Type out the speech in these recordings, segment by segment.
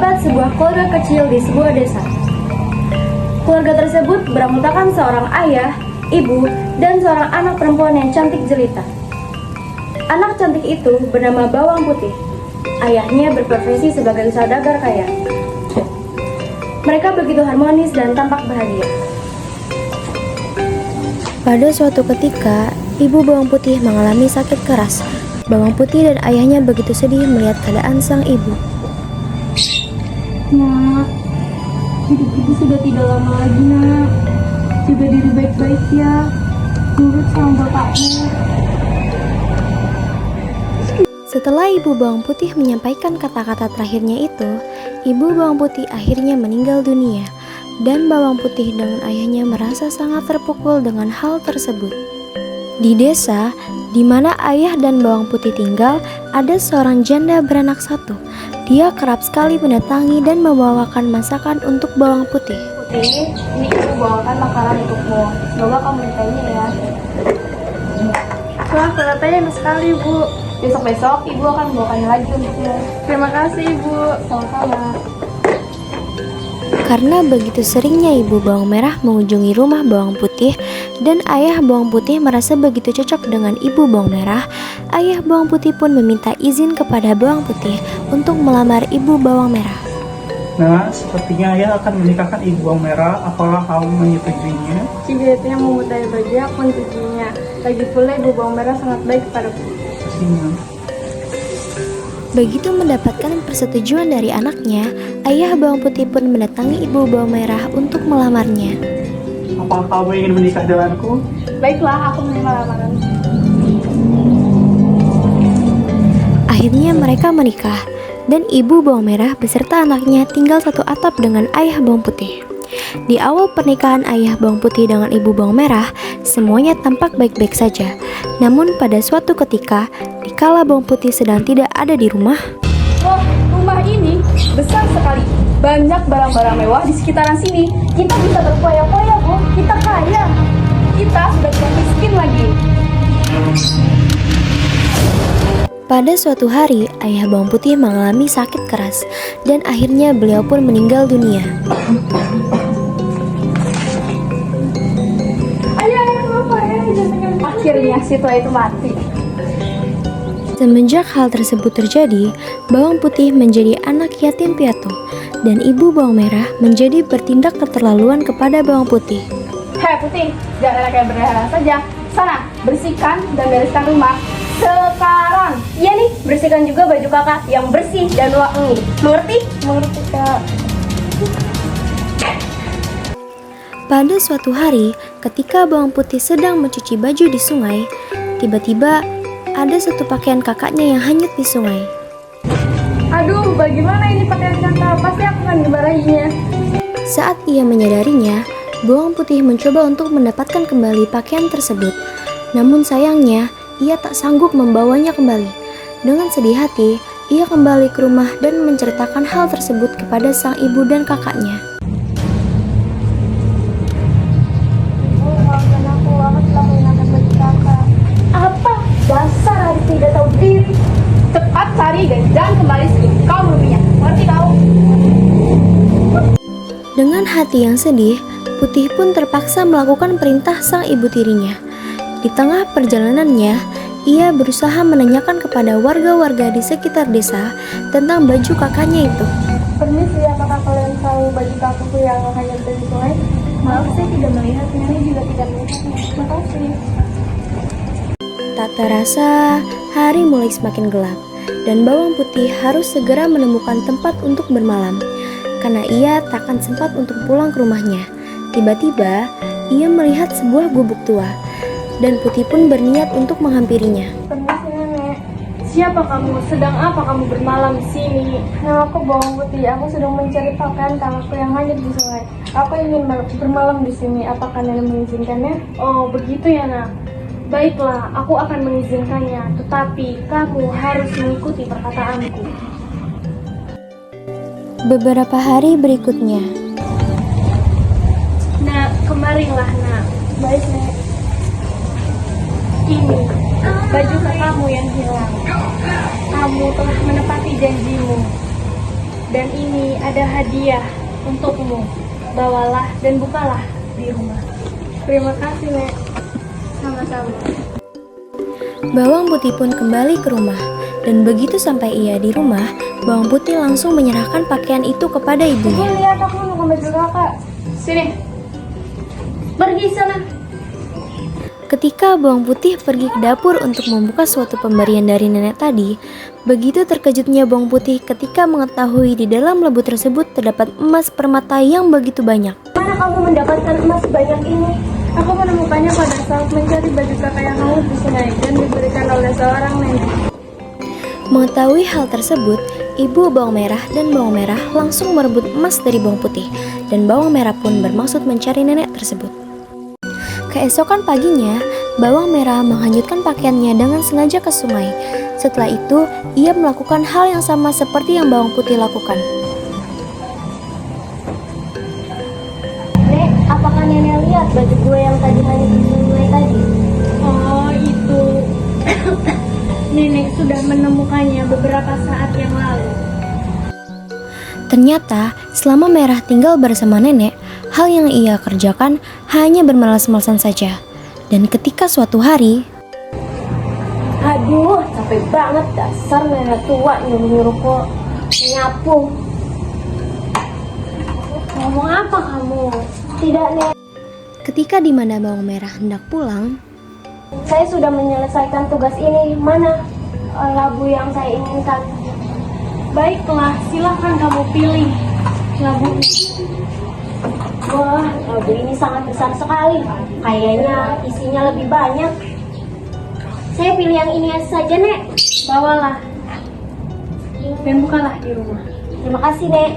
terdapat sebuah keluarga kecil di sebuah desa. Keluarga tersebut beranggotakan seorang ayah, ibu, dan seorang anak perempuan yang cantik jelita. Anak cantik itu bernama Bawang Putih. Ayahnya berprofesi sebagai saudagar kaya. Mereka begitu harmonis dan tampak bahagia. Pada suatu ketika, ibu Bawang Putih mengalami sakit keras. Bawang Putih dan ayahnya begitu sedih melihat keadaan sang ibu. Nak, hidup ibu sudah tidak lama lagi, nak. Jaga diri baik-baik ya. Nurut sama bapakmu. Setelah ibu Bawang Putih menyampaikan kata-kata terakhirnya itu, ibu Bawang Putih akhirnya meninggal dunia. Dan Bawang Putih dengan ayahnya merasa sangat terpukul dengan hal tersebut. Di desa, di mana ayah dan Bawang Putih tinggal, ada seorang janda beranak satu. Dia kerap sekali mendatangi dan membawakan masakan untuk Bawang Putih. Putih, ini ibu bawakan makanan untukmu. Semoga kamu menyukainya ya. Wah, kelihatannya enak sekali, Bu. Besok-besok ibu akan membawakannya lagi untukmu. Terima kasih, Ibu. Sama-sama. Karena begitu seringnya ibu Bawang Merah mengunjungi rumah Bawang Putih dan ayah Bawang Putih merasa begitu cocok dengan ibu Bawang Merah, ayah Bawang Putih pun meminta izin kepada Bawang Putih untuk melamar ibu Bawang Merah. Nah, sepertinya ayah akan menikahkan ibu Bawang Merah. Apakah kamu menyetujuinya? Jika itu yang memudai bagi aku menyetujuinya. Lagi pula ibu Bawang Merah sangat baik kepadaku. Pastinya. Begitu mendapatkan persetujuan dari anaknya, ayah Bawang Putih pun mendatangi ibu Bawang Merah untuk melamarnya. Apakah kamu ingin menikah denganku? Baiklah, aku menerima lamaran. Akhirnya mereka menikah, dan ibu Bawang Merah beserta anaknya tinggal satu atap dengan ayah Bawang Putih. Di awal pernikahan ayah Bawang Putih dengan ibu Bawang Merah, semuanya tampak baik-baik saja. Namun pada suatu ketika, dikala Bawang Putih sedang tidak ada di rumah, Oh, rumah ini besar sekali. Banyak barang-barang mewah di sekitaran sini. Kita bisa berfoya-foya, Bu. Kita kaya. Kita sudah tidak miskin lagi. pada suatu hari ayah Bawang Putih mengalami sakit keras dan akhirnya beliau pun meninggal dunia. Akhirnya si tua itu mati. Semenjak hal tersebut terjadi, Bawang Putih menjadi anak yatim piatu dan ibu Bawang Merah menjadi bertindak keterlaluan kepada Bawang Putih. Hei Putih, jangan kayak berdarah saja. Sana, bersihkan dan bereskan rumah. Sekarang. Iya nih, bersihkan juga baju kakak yang bersih dan wangi. Mengerti? Mengerti, Kak. Pada suatu hari, ketika Bawang Putih sedang mencuci baju di sungai, tiba-tiba ada satu pakaian kakaknya yang hanyut di sungai. Aduh, bagaimana ini pakaian kakak? Pasti aku akan dimarahinya. Saat ia menyadarinya, Bawang Putih mencoba untuk mendapatkan kembali pakaian tersebut. Namun sayangnya, ia tak sanggup membawanya kembali. Dengan sedih hati, ia kembali ke rumah dan menceritakan hal tersebut kepada sang ibu dan kakaknya. Apa? Dasar adik tidak tahu diri. Cepat cari dan jangan kembali sebelum kau meruginya. Ngerti kau? Dengan hati yang sedih, Putih pun terpaksa melakukan perintah sang ibu tirinya. Di tengah perjalanannya, ia berusaha menanyakan kepada warga-warga di sekitar desa tentang baju kakaknya itu. Permisi, apakah kalian tahu baju kakakku yang hanya dari sungai? Maaf, saya tidak melihatnya. Ini juga tidak melihatnya. Terima kasih. Tak terasa, hari mulai semakin gelap, dan Bawang Putih harus segera menemukan tempat untuk bermalam, karena ia takkan sempat untuk pulang ke rumahnya. Tiba-tiba, ia melihat sebuah gubuk tua, dan Putih pun berniat untuk menghampirinya. Permisi, Nenek. Siapa kamu? Sedang apa kamu bermalam di sini? Namaku Bawang Putih. Aku sedang mencari pakaian kakakku yang hanyut di sungai. Aku ingin bermalam di sini. Apakah Nenek mengizinkannya? Oh, begitu ya, Nak. Baiklah, aku akan mengizinkannya. Tetapi kamu harus mengikuti perkataanku. Beberapa hari berikutnya, Nak, kemarilah, Nak. Baik, Nek. Ini baju kakakmu yang hilang. Kamu telah menepati janjimu. Dan ini ada hadiah untukmu. Bawalah dan bukalah di rumah. Terima kasih, Nek. Sama-sama. Bawang putih pun kembali ke rumah, dan begitu sampai ia di rumah, bawang putih langsung menyerahkan pakaian itu kepada ibunya. Lihat aku mau ngambil kakak. Sini. Pergi sana. Ketika bawang putih pergi ke dapur untuk membuka suatu pemberian dari nenek tadi, begitu terkejutnya bawang putih ketika mengetahui di dalam lembu tersebut terdapat emas permata yang begitu banyak. Mana kamu mendapatkan emas banyak ini? Aku menemukannya pada saat mencari baju kakak yang hangus di sungai dan diberikan oleh seorang nenek. Mengetahui hal tersebut, ibu bawang merah dan bawang merah langsung merebut emas dari bawang putih, dan bawang merah pun bermaksud mencari nenek tersebut. Keesokan paginya, bawang merah menghanyutkan pakaiannya dengan sengaja ke sungai. Setelah itu, ia melakukan hal yang sama seperti yang bawang putih lakukan. Nek, apakah nenek lihat baju gue yang tadi hanyut di sungai tadi? Oh, itu. Nenek sudah menemukannya beberapa saat yang lalu. Ternyata, selama merah tinggal bersama nenek, hal yang ia kerjakan hanya bermalas-malasan saja. Dan ketika suatu hari, Aduh, capek banget dasar nenek tua nyuruh-nyuruhku nyapu. Ngomong apa kamu? Tidak, Nek. ketika di mana bawang merah hendak pulang, Saya sudah menyelesaikan tugas ini. Mana labu yang saya inginkan? Baiklah, silakan kamu pilih labu. Wah, labu ini sangat besar sekali. Kayaknya isinya lebih banyak. Saya pilih yang ini saja, Nek. Bawalah. Dan bukalah di rumah. Terima kasih, Nek.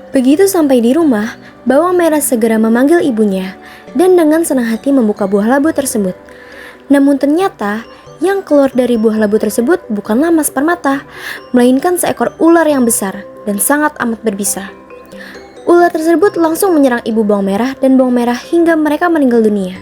begitu sampai di rumah, bawang merah segera memanggil ibunya dan dengan senang hati membuka buah labu tersebut. Namun ternyata yang keluar dari buah labu tersebut bukanlah emas permata, melainkan seekor ular yang besar dan sangat amat berbisa. Ular tersebut langsung menyerang ibu bawang merah dan bawang merah hingga mereka meninggal dunia.